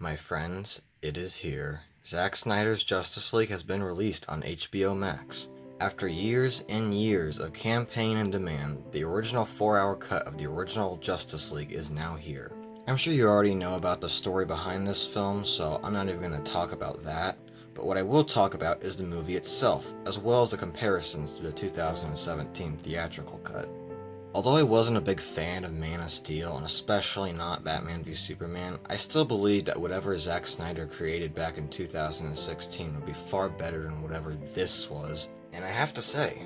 My friends, it is here. Zack Snyder's Justice League has been released on HBO Max. After years and years of campaign and demand, the original 4-hour cut of the original Justice League is now here. I'm sure you already know about the story behind this film, so I'm not even going to talk about that, but what I will talk about is the movie itself, as well as the comparisons to the 2017 theatrical cut. Although I wasn't a big fan of Man of Steel, and especially not Batman v Superman, I still believed that whatever Zack Snyder created back in 2016 would be far better than whatever this was, and I have to say,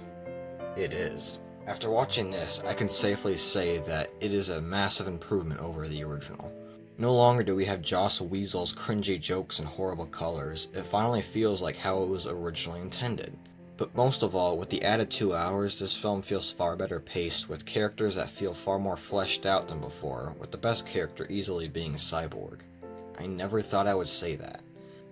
it is. After watching this, I can safely say that it is a massive improvement over the original. No longer do we have Joss Whedon's cringy jokes and horrible colors, it finally feels like how it was originally intended. But most of all, with the added 2 hours, this film feels far better paced, with characters that feel far more fleshed out than before, with the best character easily being Cyborg. I never thought I would say that.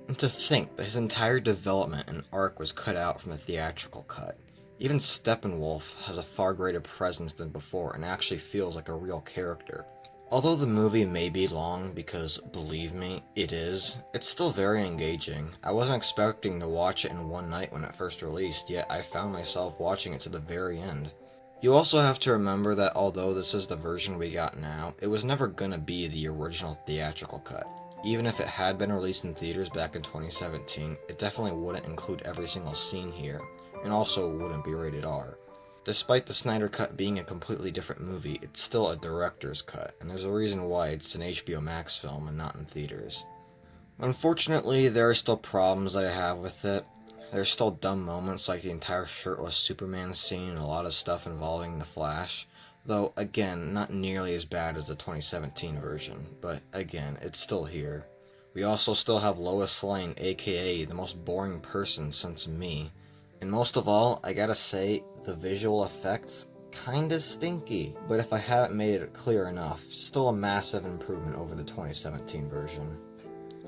And to think that his entire development and arc was cut out from the theatrical cut. Even Steppenwolf has a far greater presence than before and actually feels like a real character. Although the movie may be long, because, believe me, it is, it's still very engaging. I wasn't expecting to watch it in one night when it first released, yet I found myself watching it to the very end. You also have to remember that although this is the version we got now, it was never gonna be the original theatrical cut. Even if it had been released in theaters back in 2017, it definitely wouldn't include every single scene here, and also wouldn't be rated R. Despite the Snyder Cut being a completely different movie, it's still a director's cut, and there's a reason why it's an HBO Max film and not in theaters. Unfortunately, there are still problems that I have with it. There's still dumb moments like the entire shirtless Superman scene and a lot of stuff involving the Flash, though, again, not nearly as bad as the 2017 version, but again, it's still here. We also still have Lois Lane, aka the most boring person since me. And most of all, I gotta say, the visual effects kinda stinky, but if I haven't made it clear enough, still a massive improvement over the 2017 version.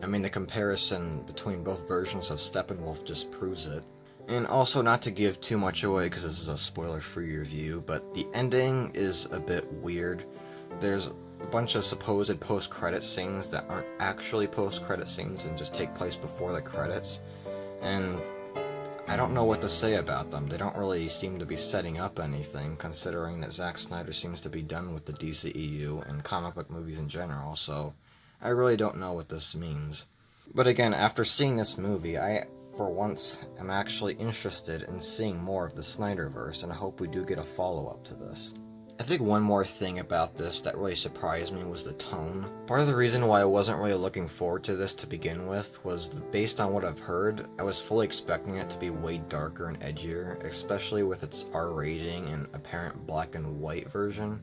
I mean, the comparison between both versions of Steppenwolf just proves it. And also, not to give too much away because this is a spoiler-free review, but the ending is a bit weird. There's a bunch of supposed post-credit scenes that aren't actually post-credit scenes and just take place before the credits, and I don't know what to say about them. They don't really seem to be setting up anything, considering that Zack Snyder seems to be done with the DCEU and comic book movies in general, so I really don't know what this means. But again, after seeing this movie, I, for once, am actually interested in seeing more of the Snyderverse, and I hope we do get a follow-up to this. I think one more thing about this that really surprised me was the tone. Part of the reason why I wasn't really looking forward to this to begin with was based on what I've heard, I was fully expecting it to be way darker and edgier, especially with its R rating and apparent black and white version.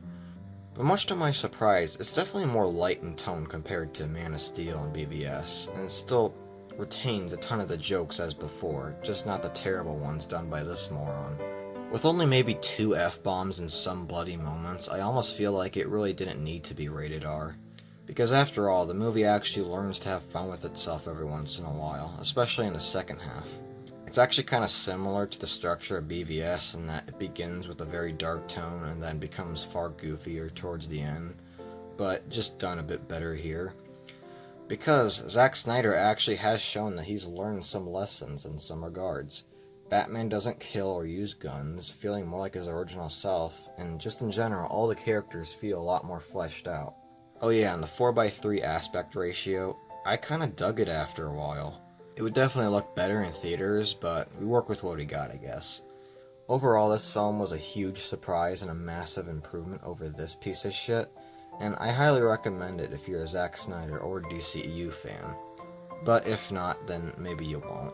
But much to my surprise, it's definitely more light in tone compared to Man of Steel and BVS, and it still retains a ton of the jokes as before, just not the terrible ones done by this moron. With only maybe 2 F-bombs and some bloody moments, I almost feel like it really didn't need to be rated R. Because after all, the movie actually learns to have fun with itself every once in a while, especially in the second half. It's actually kind of similar to the structure of BVS in that it begins with a very dark tone and then becomes far goofier towards the end, but just done a bit better here. Because Zack Snyder actually has shown that he's learned some lessons in some regards. Batman doesn't kill or use guns, feeling more like his original self, and just in general, all the characters feel a lot more fleshed out. Oh yeah, and the 4:3 aspect ratio, I kinda dug it after a while. It would definitely look better in theaters, but we work with what we got, I guess. Overall, this film was a huge surprise and a massive improvement over this piece of shit, and I highly recommend it if you're a Zack Snyder or DCEU fan. But if not, then maybe you won't.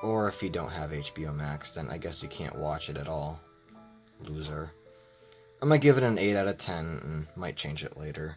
Or if you don't have HBO Max, then I guess you can't watch it at all. Loser. I'm gonna give it an 8 out of 10 and might change it later.